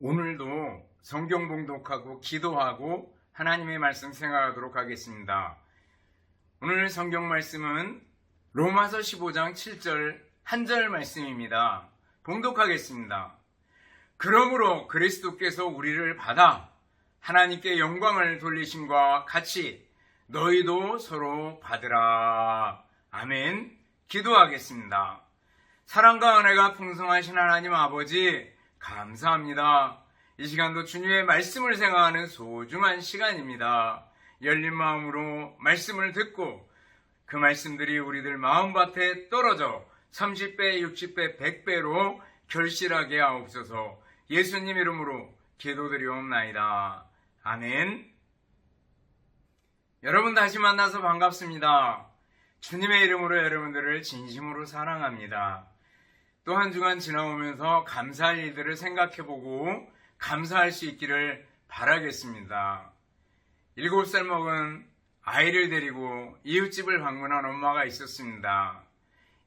오늘도 성경 봉독하고 기도하고 하나님의 말씀 생각하도록 하겠습니다. 오늘 성경 말씀은 로마서 15장 7절 한 절 말씀입니다. 봉독하겠습니다. 그러므로 그리스도께서 우리를 받아 하나님께 영광을 돌리심과 같이 너희도 서로 받으라. 아멘. 기도하겠습니다. 사랑과 은혜가 풍성하신 하나님 아버지, 감사합니다. 이 시간도 주님의 말씀을 생각하는 소중한 시간입니다. 열린 마음으로 말씀을 듣고 그 말씀들이 우리들 마음밭에 떨어져 30배, 60배, 100배로 결실하게 하옵소서. 예수님 이름으로 기도드리옵나이다. 아멘. 여러분 다시 만나서 반갑습니다. 주님의 이름으로 여러분들을 진심으로 사랑합니다. 또 한 주간 지나오면서 감사할 일들을 생각해보고 감사할 수 있기를 바라겠습니다. 7살 먹은 아이를 데리고 이웃집을 방문한 엄마가 있었습니다.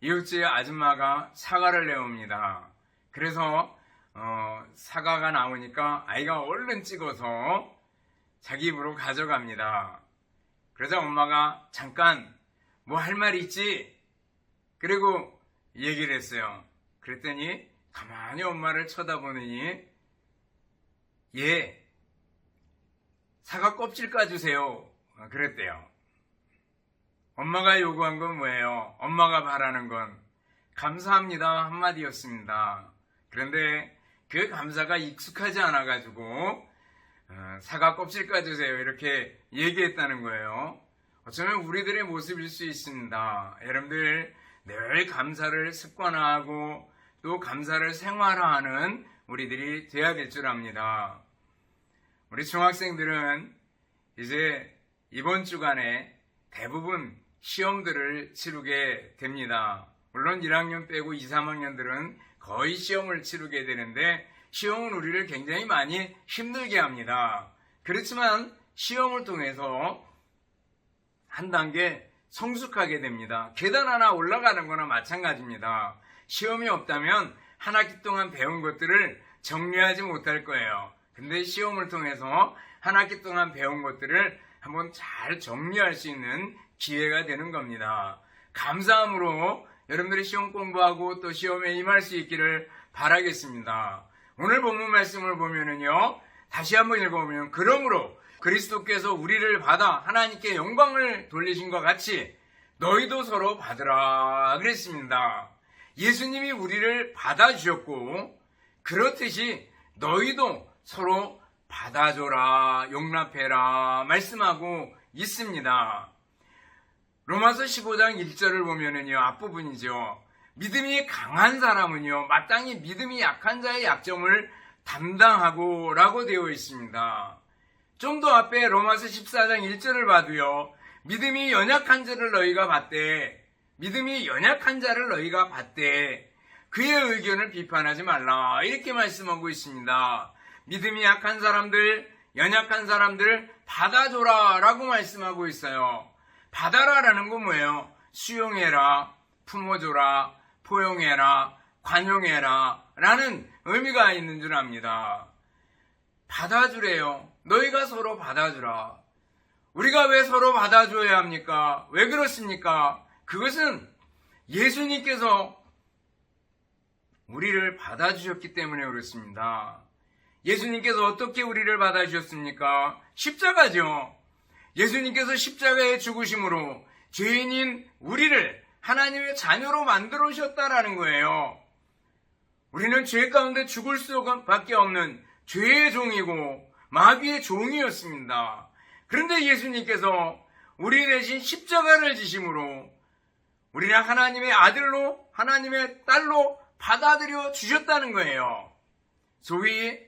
이웃집 아줌마가 사과를 내옵니다. 그래서 사과가 나오니까 아이가 얼른 찍어서 자기 입으로 가져갑니다. 그러자 엄마가 잠깐 뭐 할 말 있지? 그리고 얘기를 했어요. 그랬더니 가만히 엄마를 쳐다보더니 사과 껍질 까주세요. 그랬대요. 엄마가 요구한 건 뭐예요? 엄마가 바라는 건 감사합니다 한마디였습니다. 그런데 그 감사가 익숙하지 않아가지고 사과 껍질 까주세요 이렇게 얘기했다는 거예요. 어쩌면 우리들의 모습일 수 있습니다. 여러분들 늘 감사를 습관화하고 또 감사를 생활화하는 우리들이 되어야 될 줄 압니다. 우리 중학생들은 이제 이번 주간에 대부분 시험들을 치르게 됩니다. 물론 1학년 빼고 2, 3학년들은 거의 시험을 치르게 되는데 시험은 우리를 굉장히 많이 힘들게 합니다. 그렇지만 시험을 통해서 한 단계 성숙하게 됩니다. 계단 하나 올라가는 거나 마찬가지입니다. 시험이 없다면 한 학기 동안 배운 것들을 정리하지 못할 거예요. 근데 시험을 통해서 한 학기 동안 배운 것들을 한번 잘 정리할 수 있는 기회가 되는 겁니다. 감사함으로 여러분들이 시험 공부하고 또 시험에 임할 수 있기를 바라겠습니다. 오늘 본문 말씀을 보면은요, 다시 한번 읽어보면 그러므로 그리스도께서 우리를 받아 하나님께 영광을 돌리신 것 같이 너희도 서로 받으라 그랬습니다. 예수님이 우리를 받아주셨고 그렇듯이 너희도 서로 받아줘라, 용납해라 말씀하고 있습니다. 로마서 15장 1절을 보면은요, 앞부분이죠. 믿음이 강한 사람은요, 마땅히 믿음이 약한 자의 약점을 담당하고 라고 되어 있습니다. 좀 더 앞에 로마서 14장 1절을 봐도요, 믿음이 연약한 자를 너희가 받되, 믿음이 연약한 자를 너희가 받되, 그의 의견을 비판하지 말라. 이렇게 말씀하고 있습니다. 믿음이 약한 사람들, 연약한 사람들 받아줘라 라고 말씀하고 있어요. 받아라라는 건 뭐예요? 수용해라, 품어줘라, 포용해라, 관용해라 라는 의미가 있는 줄 압니다. 받아주래요. 너희가 서로 받아주라. 우리가 왜 서로 받아줘야 합니까? 왜 그렇습니까? 그것은 예수님께서 우리를 받아주셨기 때문에 그렇습니다. 예수님께서 어떻게 우리를 받아주셨습니까? 십자가죠. 예수님께서 십자가에 죽으심으로 죄인인 우리를 하나님의 자녀로 만들어 주셨다라는 거예요. 우리는 죄 가운데 죽을 수밖에 없는 죄의 종이고 마귀의 종이었습니다. 그런데 예수님께서 우리 대신 십자가를 지심으로 우리는 하나님의 아들로, 하나님의 딸로 받아들여 주셨다는 거예요. 소위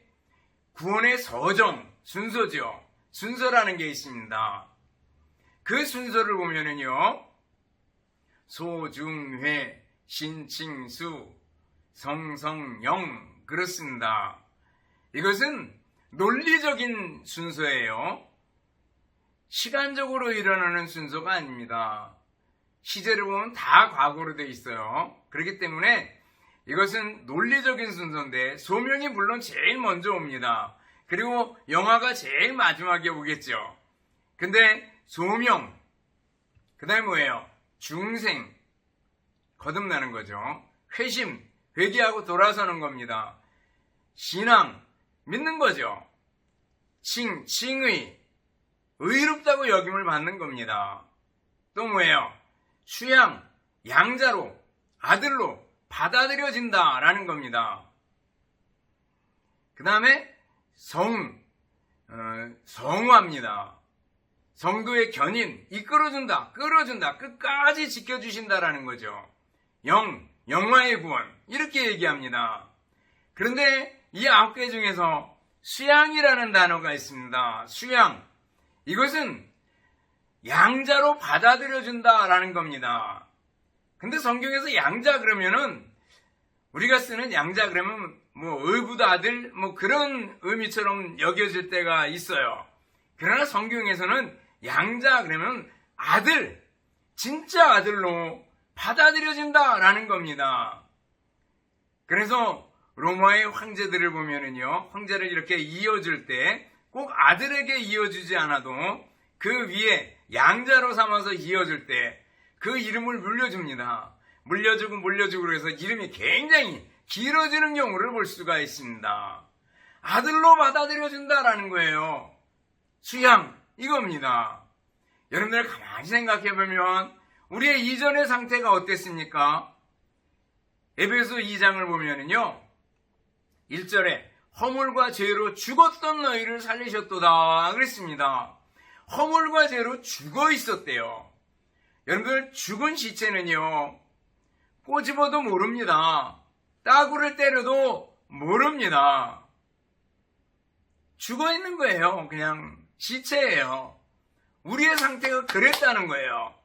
구원의 서정, 순서죠. 순서라는 게 있습니다. 그 순서를 보면은요, 소중회, 신칭수, 성성영 그렇습니다. 이것은 논리적인 순서예요. 시간적으로 일어나는 순서가 아닙니다. 시제를 보면 다 과거로 돼 있어요. 그렇기 때문에 이것은 논리적인 순서인데 소명이 물론 제일 먼저 옵니다. 그리고 영화가 제일 마지막에 오겠죠. 근데 소명, 그 다음에 뭐예요? 중생, 거듭나는 거죠. 회심, 회개하고 돌아서는 겁니다. 신앙, 믿는 거죠. 칭의, 의롭다고 여김을 받는 겁니다. 또 뭐예요? 수양, 양자로, 아들로 받아들여진다라는 겁니다. 그 다음에 성화입니다. 성도의 견인, 이끌어준다, 끌어준다, 끝까지 지켜주신다라는 거죠. 영화의 구원, 이렇게 얘기합니다. 그런데 이 9개 중에서 수양이라는 단어가 있습니다. 수양, 이것은 양자로 받아들여준다라는 겁니다. 근데 성경에서 양자 그러면은 우리가 쓰는 양자 그러면 뭐 의붓 아들 뭐 그런 의미처럼 여겨질 때가 있어요. 그러나 성경에서는 양자 그러면 아들, 진짜 아들로 받아들여진다라는 겁니다. 그래서 로마의 황제들을 보면은요, 황제를 이렇게 이어줄 때 꼭 아들에게 이어주지 않아도 그 위에 양자로 삼아서 이어줄 때 그 이름을 물려줍니다. 물려주고 그래서 이름이 굉장히 길어지는 경우를 볼 수가 있습니다. 아들로 받아들여준다라는 거예요. 수양, 이겁니다. 여러분들 가만히 생각해보면 우리의 이전의 상태가 어땠습니까? 에베소 2장을 보면은요, 1절에 허물과 죄로 죽었던 너희를 살리셨도다 그랬습니다. 허물과 죄로 죽어 있었대요. 여러분들 죽은 시체는요, 꼬집어도 모릅니다. 따구를 때려도 모릅니다. 죽어 있는 거예요. 그냥 시체예요. 우리의 상태가 그랬다는 거예요.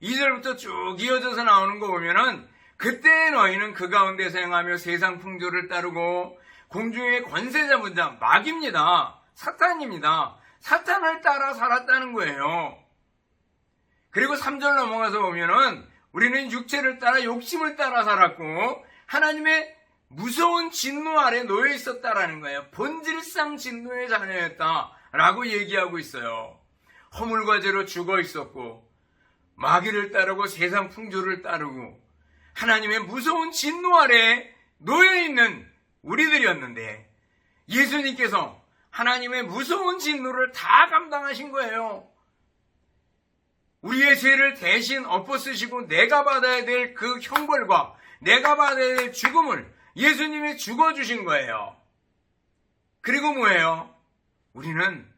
2절부터 쭉 이어져서 나오는 거 보면은 그때 너희는 그 가운데서 행하며 세상 풍조를 따르고 공중의 권세 잡은 자, 마귀입니다. 사탄입니다. 사탄을 따라 살았다는 거예요. 그리고 3절 넘어가서 보면은 우리는 육체를 따라 욕심을 따라 살았고 하나님의 무서운 진노 아래 놓여 있었다라는 거예요. 본질상 진노의 자녀였다라고 얘기하고 있어요. 허물과 죄로 죽어 있었고 마귀를 따르고 세상 풍조를 따르고 하나님의 무서운 진노 아래 놓여 있는 우리들이었는데 예수님께서 하나님의 무서운 진노를 다 감당하신 거예요. 우리의 죄를 대신 엎어쓰시고 내가 받아야 될 그 형벌과 내가 받아야 될 죽음을 예수님이 죽어주신 거예요. 그리고 뭐예요? 우리는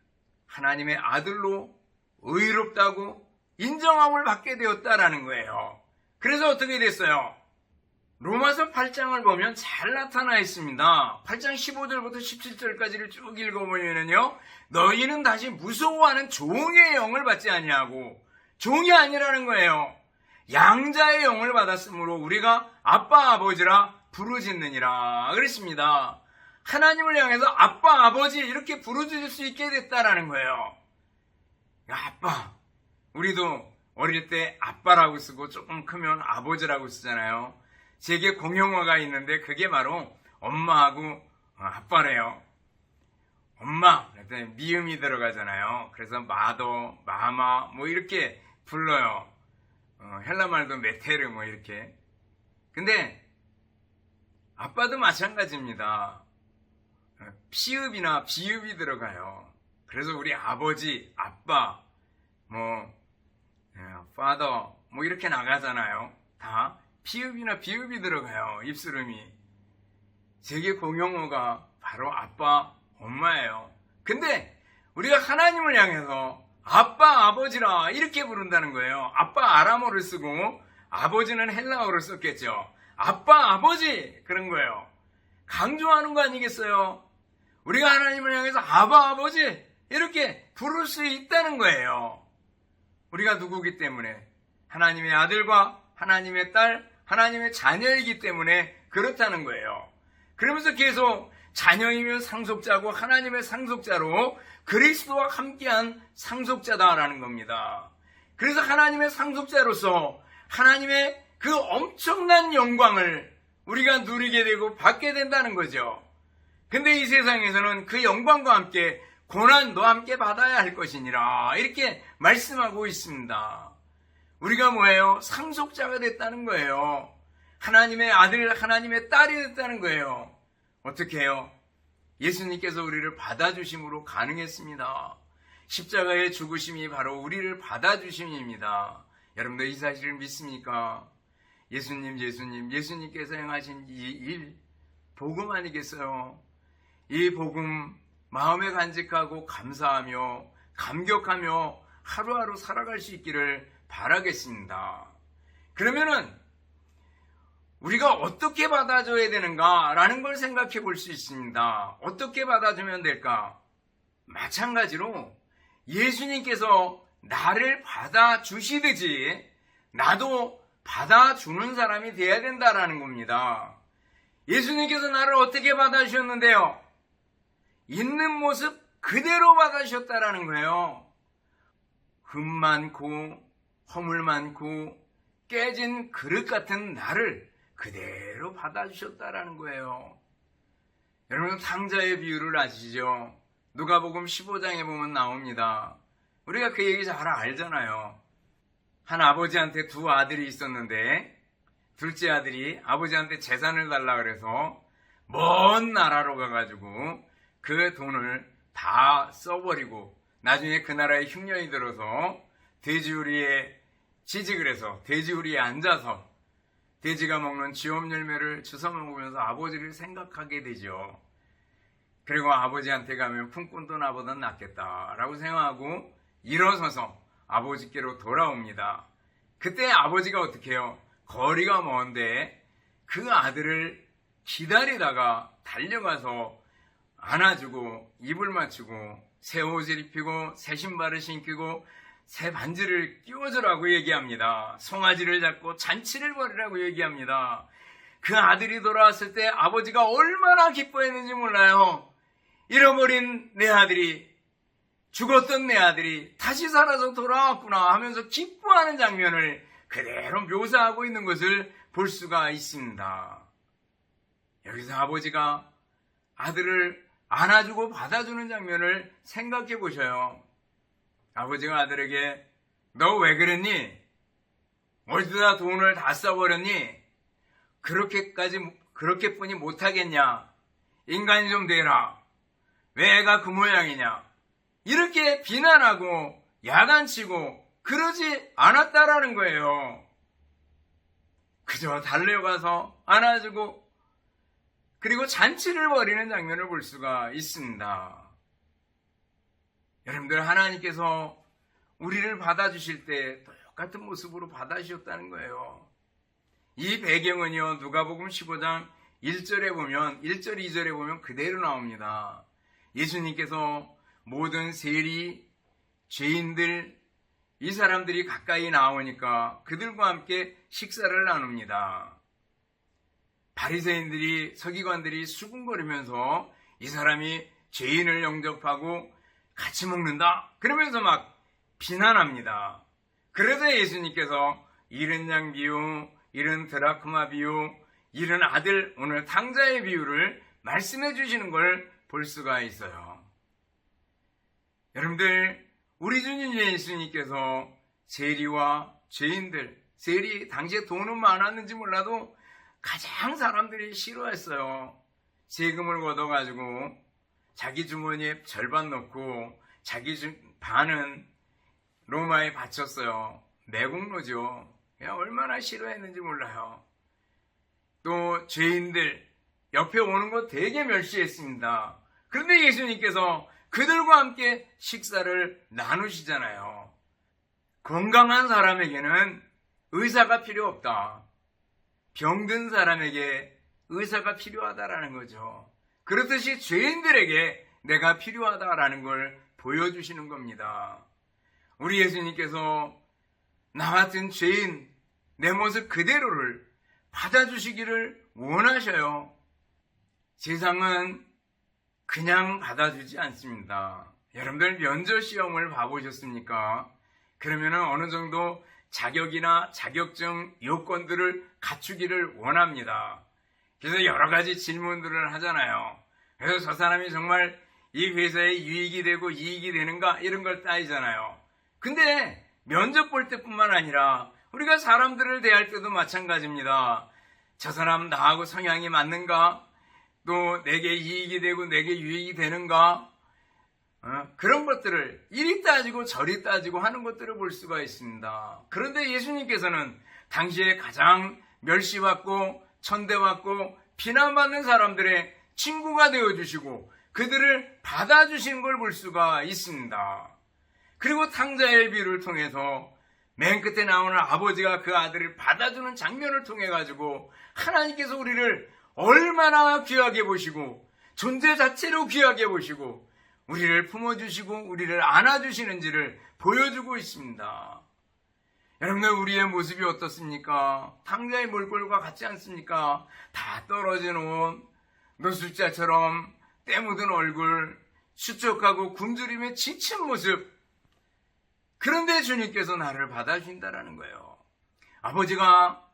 하나님의 아들로 의롭다고 인정함을 받게 되었다라는 거예요. 그래서 어떻게 됐어요? 로마서 8장을 보면 잘 나타나 있습니다. 8장 15절부터 17절까지를 쭉 읽어보면요, 너희는 다시 무서워하는 종의 영을 받지 아니하고, 종이 아니라는 거예요. 양자의 영을 받았으므로 우리가 아빠 아버지라 부르짖느니라 그랬습니다. 하나님을 향해서 아빠 아버지 이렇게 부르짖을 수 있게 됐다라는 거예요. 아빠, 우리도 어릴 때 아빠라고 쓰고 조금 크면 아버지라고 쓰잖아요. 제게 공용어가 있는데 그게 바로 엄마하고 아빠래요. 엄마, 그랬더니 미음이 들어가잖아요. 그래서 마더, 마마 뭐 이렇게 불러요. 헬라말도 메테르 뭐 이렇게. 근데 아빠도 마찬가지입니다. 피읍이나 비읍이 들어가요. 그래서 우리 아버지, 아빠, 뭐 father 뭐 이렇게 나가잖아요. 다 피읍이나 비읍이 들어가요. 입술음이. 세계 공용어가 바로 아빠, 엄마예요. 근데 우리가 하나님을 향해서 아빠, 아버지라 이렇게 부른다는 거예요. 아빠 아람어를 쓰고 아버지는 헬라어를 썼겠죠. 아빠, 아버지 그런 거예요. 강조하는 거 아니겠어요? 우리가 하나님을 향해서 아빠, 아버지 이렇게 부를 수 있다는 거예요. 우리가 누구기 때문에? 하나님의 아들과 하나님의 딸, 하나님의 자녀이기 때문에 그렇다는 거예요. 그러면서 계속 자녀이면 상속자고 하나님의 상속자로 그리스도와 함께한 상속자다라는 겁니다. 그래서 하나님의 상속자로서 하나님의 그 엄청난 영광을 우리가 누리게 되고 받게 된다는 거죠. 근데 이 세상에서는 그 영광과 함께 고난도 함께 받아야 할 것이니라 이렇게 말씀하고 있습니다. 우리가 뭐예요? 상속자가 됐다는 거예요. 하나님의 아들, 하나님의 딸이 됐다는 거예요. 어떻게 해요? 예수님께서 우리를 받아주심으로 가능했습니다. 십자가의 죽으심이 바로 우리를 받아주심입니다. 여러분들 이 사실을 믿습니까? 예수님께서 행하신 이 일, 복음 아니겠어요? 이 복음 마음에 간직하고 감사하며 감격하며 하루하루 살아갈 수 있기를 바라겠습니다. 그러면은 우리가 어떻게 받아줘야 되는가라는 걸 생각해 볼 수 있습니다. 어떻게 받아주면 될까? 마찬가지로 예수님께서 나를 받아주시듯이 나도 받아주는 사람이 되어야 된다라는 겁니다. 예수님께서 나를 어떻게 받아주셨는데요? 있는 모습 그대로 받아주셨다라는 거예요. 흠 많고 허물 많고 깨진 그릇 같은 나를 그대로 받아주셨다라는 거예요. 여러분 탕자의 비유를 아시죠? 누가복음 15장에 보면 나옵니다. 우리가 그 얘기 잘 알잖아요. 한 아버지한테 두 아들이 있었는데 둘째 아들이 아버지한테 재산을 달라 그래서 먼 나라로 가가지고 그 돈을 다 써버리고 나중에 그 나라에 흉년이 들어서 돼지우리에 취직을 해서 돼지우리에 앉아서 돼지가 먹는 쥐엄 열매를 주워 먹으면서 아버지를 생각하게 되죠. 그리고 아버지한테 가면 품꾼도 나보다 낫겠다라고 생각하고 일어서서 아버지께로 돌아옵니다. 그때 아버지가 어떻게 해요? 거리가 먼데 그 아들을 기다리다가 달려가서 안아주고 입을 맞추고 새 옷을 입히고 새 신발을 신기고 새 반지를 끼워주라고 얘기합니다. 송아지를 잡고 잔치를 벌이라고 얘기합니다. 그 아들이 돌아왔을 때 아버지가 얼마나 기뻐했는지 몰라요. 잃어버린 내 아들이, 죽었던 내 아들이 다시 살아서 돌아왔구나 하면서 기뻐하는 장면을 그대로 묘사하고 있는 것을 볼 수가 있습니다. 여기서 아버지가 아들을 안아주고 받아주는 장면을 생각해 보셔요. 아버지가 아들에게 너 왜 그랬니? 어디다 돈을 다 써버렸니? 그렇게뿐이 못하겠냐? 인간이 좀 되라. 왜 애가 그 모양이냐? 이렇게 비난하고 야단치고 그러지 않았다라는 거예요. 그저 달려가서 안아주고 그리고 잔치를 벌이는 장면을 볼 수가 있습니다. 여러분들 하나님께서 우리를 받아주실 때 똑같은 모습으로 받아주셨다는 거예요. 이 배경은요 누가복음 15장 1절에 보면 1절 2절에 보면 그대로 나옵니다. 예수님께서 모든 세리, 죄인들 이 사람들이 가까이 나오니까 그들과 함께 식사를 나눕니다. 바리새인들이 서기관들이 수군거리면서 이 사람이 죄인을 영접하고 같이 먹는다 그러면서 막 비난합니다. 그래서 예수님께서 잃은 양 비유, 잃은 드라크마 비유, 잃은 아들 오늘 탕자의 비유를 말씀해 주시는 걸 볼 수가 있어요. 여러분들 우리 주님 예수님께서 세리와 죄인들, 세리 당시에 돈은 많았는지 몰라도 가장 사람들이 싫어했어요. 세금을 걷어가지고 자기 주머니에 절반 넣고 자기 반은 로마에 바쳤어요. 매국노죠. 그냥 얼마나 싫어했는지 몰라요. 또 죄인들 옆에 오는 거 되게 멸시했습니다. 그런데 예수님께서 그들과 함께 식사를 나누시잖아요. 건강한 사람에게는 의사가 필요 없다. 병든 사람에게 의사가 필요하다라는 거죠. 그렇듯이 죄인들에게 내가 필요하다라는 걸 보여주시는 겁니다. 우리 예수님께서 나 같은 죄인, 내 모습 그대로를 받아주시기를 원하셔요. 세상은 그냥 받아주지 않습니다. 여러분들 면접 시험을 봐보셨습니까? 그러면 어느 정도 자격이나 자격증 요건들을 갖추기를 원합니다. 그래서 여러 가지 질문들을 하잖아요. 그래서 저 사람이 정말 이 회사에 유익이 되고 이익이 되는가 이런 걸 따지잖아요. 근데 면접 볼 때뿐만 아니라 우리가 사람들을 대할 때도 마찬가지입니다. 저 사람 나하고 성향이 맞는가? 또 내게 이익이 되고 내게 유익이 되는가? 그런 것들을 이리 따지고 저리 따지고 하는 것들을 볼 수가 있습니다. 그런데 예수님께서는 당시에 가장 멸시받고 천대받고 비난받는 사람들의 친구가 되어주시고 그들을 받아주시는 걸 볼 수가 있습니다. 그리고 탕자의 비유를 통해서 맨 끝에 나오는 아버지가 그 아들을 받아주는 장면을 통해 가지고 하나님께서 우리를 얼마나 귀하게 보시고 존재 자체로 귀하게 보시고 우리를 품어주시고 우리를 안아주시는지를 보여주고 있습니다. 여러분들 우리의 모습이 어떻습니까? 탕자의 몰골과 같지 않습니까? 다 떨어진 옷, 노숙자처럼 때 묻은 얼굴, 수척하고 굶주림에 지친 모습. 그런데 주님께서 나를 받아주신다라는 거예요. 아버지가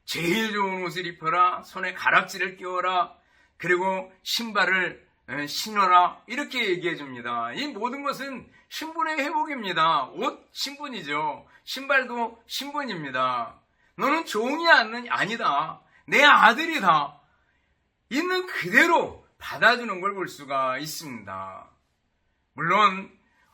제일 좋은 옷을 입혀라, 손에 가락지를 끼워라, 그리고 신발을 신어라 이렇게 얘기해 줍니다. 이 모든 것은 신분의 회복입니다. 옷 신분이죠. 신발도 신분입니다. 너는 종이 아니다. 내 아들이다. 있는 그대로 받아주는 걸 볼 수가 있습니다. 물론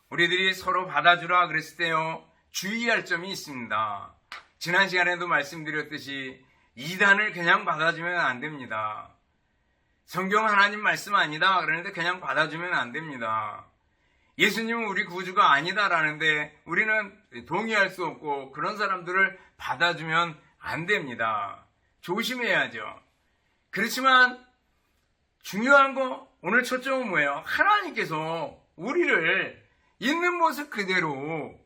우리들이 서로 받아주라 그랬을 때요 주의할 점이 있습니다. 지난 시간에도 말씀드렸듯이 이단을 그냥 받아주면 안 됩니다. 성경 하나님 말씀 아니다 그러는데 그냥 받아주면 안 됩니다. 예수님은 우리 구주가 아니다라는데 우리는 동의할 수 없고 그런 사람들을 받아주면 안 됩니다. 조심해야죠. 그렇지만 중요한 거 오늘 초점은 뭐예요? 하나님께서 우리를 있는 모습 그대로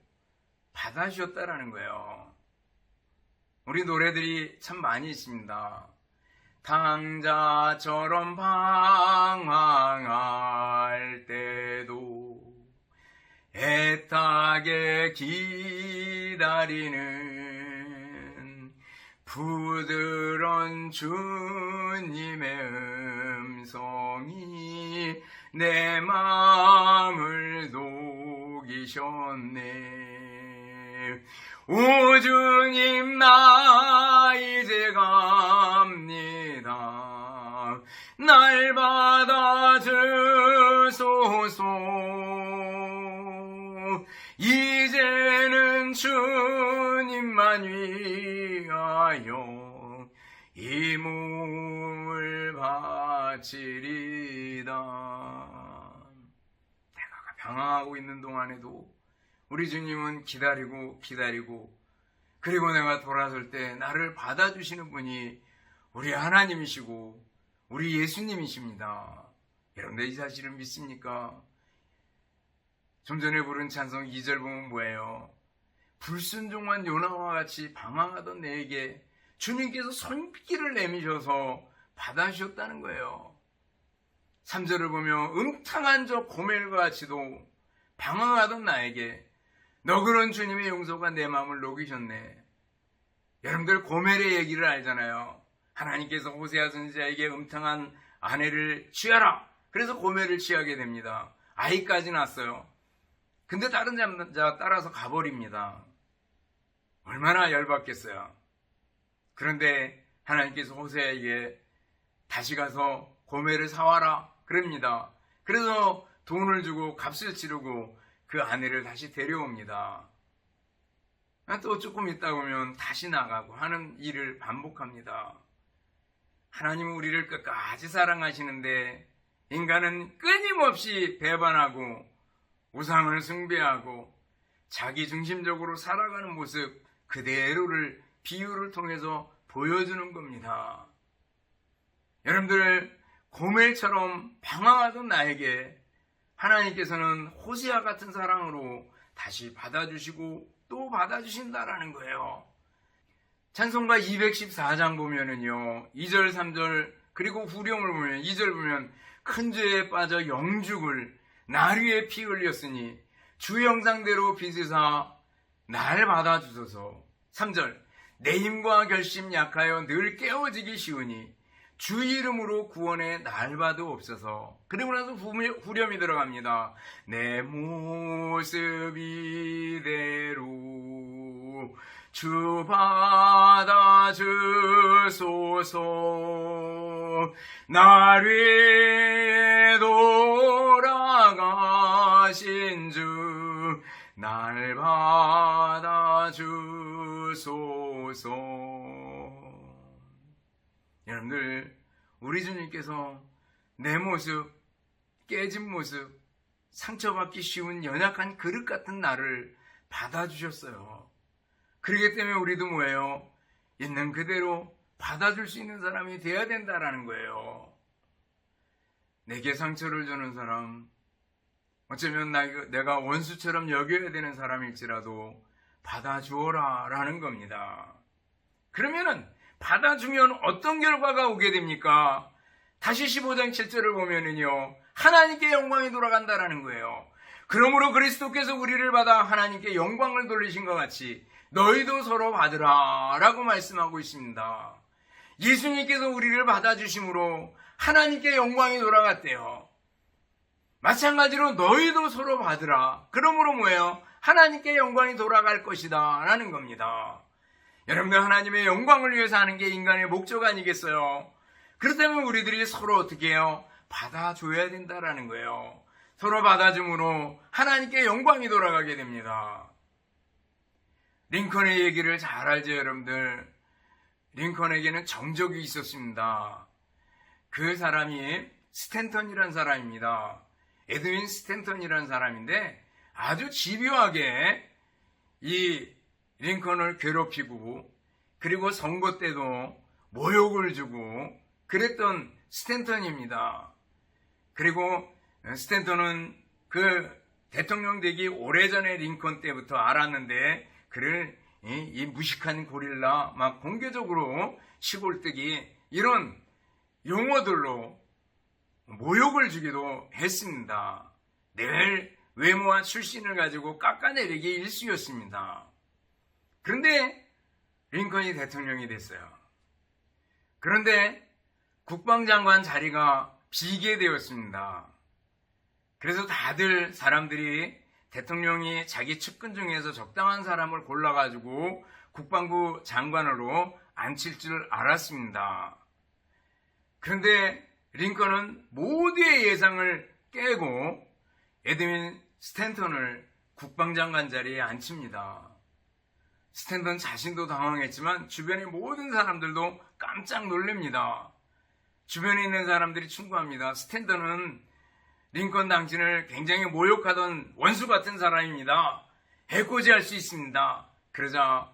받아주셨다라는 거예요. 우리 노래들이 참 많이 있습니다. 탕자처럼 방황할 때도 애타게 기다리는 부드러운 주님의 음성이 내 마음을 녹이셨네. 오 주님 나 이제 갑니다. 날 받아주소서. 이제는 주님만 위하여 이 몸을 바치리다. 내가 방황하고 있는 동안에도 우리 주님은 기다리고 그리고 내가 돌아설 때 나를 받아주시는 분이 우리 하나님이시고 우리 예수님이십니다. 여러분들 이 사실을 믿습니까? 좀 전에 부른 찬송 2절 보면 뭐예요? 불순종한 요나와 같이 방황하던 내게 주님께서 손길을 내미셔서 받아주셨다는 거예요. 3절을 보면 음탕한 저 고멜과 같이도 방황하던 나에게 너그러운 주님의 용서가 내 마음을 녹이셨네. 여러분들 고멜의 얘기를 알잖아요. 하나님께서 호세아 선지자에게 음탕한 아내를 취하라. 그래서 고멜을 취하게 됩니다. 아이까지 낳았어요. 근데 다른 남자가 따라서 가버립니다. 얼마나 열받겠어요. 그런데 하나님께서 호세아에게 다시 가서 고멜을 사와라 그럽니다. 그래서 돈을 주고 값을 치르고 그 아내를 다시 데려옵니다. 또 조금 있다 보면 다시 나가고 하는 일을 반복합니다. 하나님은 우리를 끝까지 사랑하시는데 인간은 끊임없이 배반하고 우상을 숭배하고 자기중심적으로 살아가는 모습 그대로를 비유를 통해서 보여주는 겁니다. 여러분들 고멜처럼 방황하던 나에게 하나님께서는 호세아 같은 사랑으로 다시 받아주시고 또 받아주신다라는 거예요. 찬송가 214장 보면은요 2절 3절 그리고 후렴을 보면 2절 보면 큰 죄에 빠져 영죽을 날 위해 피 흘렸으니 주 형상대로 빚으사 날 받아주소서. 3절 내 힘과 결심 약하여 늘 깨어지기 쉬우니 주 이름으로 구원에 날봐도 없어서. 그리고 나서 후렴이 들어갑니다. 내 모습 이대로 주 받아주소서. 날 위해 돌아가신 주 날 받아주소서. 여러분들, 우리 주님께서 내 모습, 깨진 모습, 상처받기 쉬운 연약한 그릇 같은 나를 받아주셨어요. 그렇기 때문에 우리도 뭐예요? 있는 그대로 받아줄 수 있는 사람이 되어야 된다라는 거예요. 내게 상처를 주는 사람, 어쩌면 내가 원수처럼 여겨야 되는 사람일지라도 받아주어라 라는 겁니다. 그러면은 받아주면 어떤 결과가 오게 됩니까? 다시 15장 7절을 보면은요, 하나님께 영광이 돌아간다라는 거예요. 그러므로 그리스도께서 우리를 받아 하나님께 영광을 돌리신 것 같이 너희도 서로 받으라 라고 말씀하고 있습니다. 예수님께서 우리를 받아주심으로 하나님께 영광이 돌아갔대요. 마찬가지로 너희도 서로 받으라. 그러므로 뭐예요? 하나님께 영광이 돌아갈 것이다 라는 겁니다. 여러분들, 하나님의 영광을 위해서 하는 게 인간의 목적 아니겠어요? 그렇다면 우리들이 서로 어떻게 해요? 받아줘야 된다라는 거예요. 서로 받아줌으로 하나님께 영광이 돌아가게 됩니다. 링컨의 얘기를 잘 알죠, 여러분들. 링컨에게는 정적이 있었습니다. 그 사람이 스탠턴이라는 사람입니다. 에드윈 스탠턴이라는 사람인데 아주 집요하게 이 링컨을 괴롭히고, 그리고 선거 때도 모욕을 주고 그랬던 스탠턴입니다. 그리고 스탠턴은 그 대통령 되기 오래전에 링컨 때부터 알았는데 그를 이 무식한 고릴라, 막 공개적으로 시골뜨기, 이런 용어들로 모욕을 주기도 했습니다. 늘 외모와 출신을 가지고 깎아내리기 일쑤였습니다. 그런데 링컨이 대통령이 됐어요. 그런데 국방장관 자리가 비게 되었습니다. 그래서 다들 사람들이 대통령이 자기 측근 중에서 적당한 사람을 골라가지고 국방부 장관으로 앉힐 줄 알았습니다. 그런데 링컨은 모두의 예상을 깨고 에드윈 스탠턴을 국방장관 자리에 앉힙니다. 스탠턴 자신도 당황했지만 주변의 모든 사람들도 깜짝 놀랍니다. 주변에 있는 사람들이 충고합니다. 스탠턴은 링컨 당신을 굉장히 모욕하던 원수 같은 사람입니다. 해코지할 수 있습니다. 그러자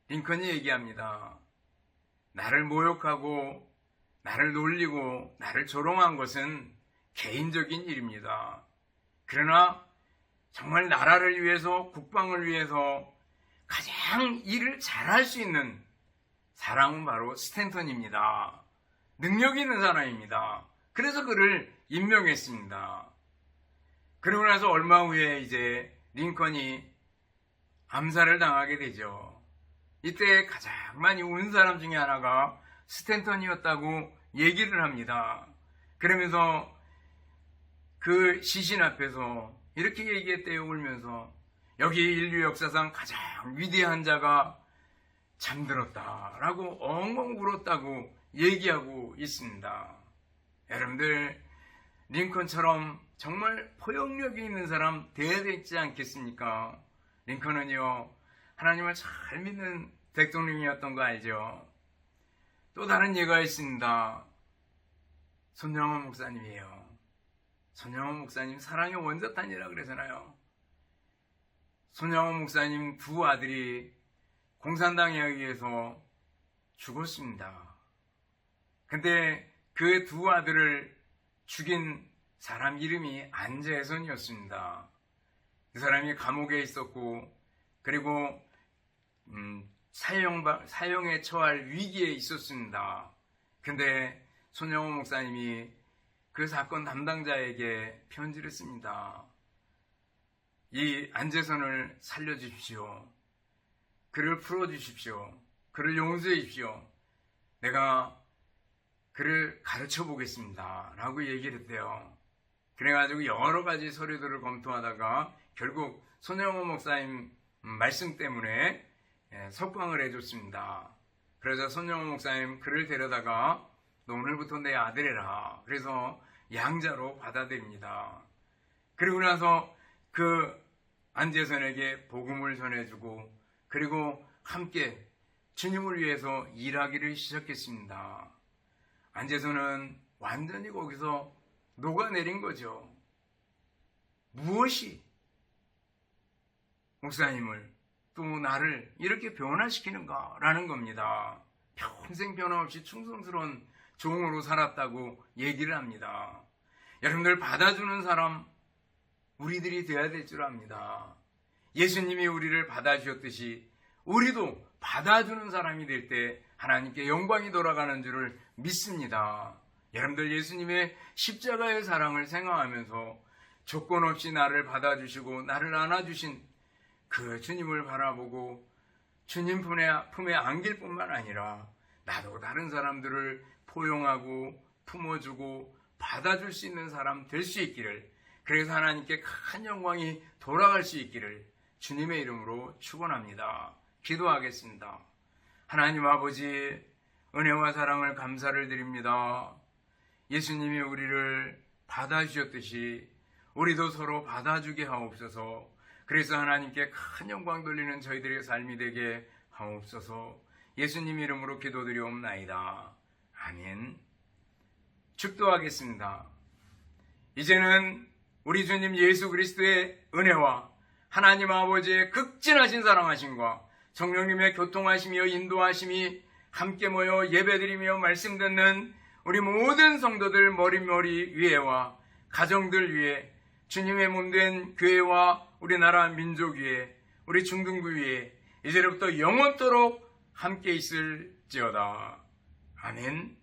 링컨이 얘기합니다. 나를 모욕하고 나를 놀리고 나를 조롱한 것은 개인적인 일입니다. 그러나 정말 나라를 위해서, 국방을 위해서 가장 일을 잘할 수 있는 사람은 바로 스탠턴입니다. 능력 있는 사람입니다. 그래서 그를 임명했습니다. 그러고 나서 얼마 후에 이제 링컨이 암살을 당하게 되죠. 이때 가장 많이 운 사람 중에 하나가 스탠턴이었다고 얘기를 합니다. 그러면서 그 시신 앞에서 이렇게 얘기했대요. 울면서, 여기 인류 역사상 가장 위대한 자가 잠들었다라고 엉엉 울었다고 얘기하고 있습니다. 여러분들, 링컨처럼 정말 포용력이 있는 사람 되어야 되지 않겠습니까? 링컨은요, 하나님을 잘 믿는 대통령이었던 거 알죠? 또 다른 예가 있습니다. 손영원 목사님이에요. 손영원 목사님 사랑의 원자탄이라 그러잖아요. 손영원 목사님 두 아들이 공산당에 의해서 죽었습니다. 근데 그 두 아들을 죽인 사람 이름이 안재선이었습니다. 그 사람이 감옥에 있었고, 그리고 사형에 처할 위기에 있었습니다. 근데 손영호 목사님이 그 사건 담당자에게 편지를 씁니다. 이 안재선을 살려주십시오. 그를 풀어주십시오. 그를 용서해 주십시오. 내가 그를 가르쳐 보겠습니다 라고 얘기를 했대요. 그래가지고 여러 가지 서류들을 검토하다가 결국 손영호 목사님 말씀 때문에 석방을 해줬습니다. 그래서 손영호 목사님 그를 데려다가 너 오늘부터 내 아들이라 그래서 양자로 받아들입니다. 그리고 나서 그 안재선에게 복음을 전해주고 그리고 함께 주님을 위해서 일하기를 시작했습니다. 안재선은 완전히 거기서 녹아내린 거죠. 무엇이 목사님을 또 나를 이렇게 변화시키는가라는 겁니다. 평생 변함없이 충성스러운 종으로 살았다고 얘기를 합니다. 여러분들 받아주는 사람 우리들이 되어야 될 줄 압니다. 예수님이 우리를 받아주셨듯이 우리도 받아주는 사람이 될 때 하나님께 영광이 돌아가는 줄을 믿습니다. 여러분들 예수님의 십자가의 사랑을 생각하면서 조건 없이 나를 받아주시고 나를 안아주신 그 주님을 바라보고 주님 품에 안길 뿐만 아니라 나도 다른 사람들을 포용하고 품어주고 받아줄 수 있는 사람 될 수 있기를, 그래서 하나님께 큰 영광이 돌아갈 수 있기를 주님의 이름으로 축원합니다. 기도하겠습니다. 하나님 아버지, 은혜와 사랑을 감사를 드립니다. 예수님이 우리를 받아주셨듯이 우리도 서로 받아주게 하옵소서. 그래서 하나님께 큰 영광 돌리는 저희들의 삶이 되게 하옵소서. 예수님 이름으로 기도드리옵나이다. 아멘. 축도하겠습니다. 이제는 우리 주님 예수 그리스도의 은혜와 하나님 아버지의 극진하신 사랑하심과 성령님의 교통하심이여 인도하심이 함께 모여 예배드리며 말씀 듣는 우리 모든 성도들 머리머리 위에와 가정들 위에, 주님의 몸된 교회와 우리나라 민족 위에, 우리 중등부 위에 이제부터 영원토록 함께 있을지어다. 아멘.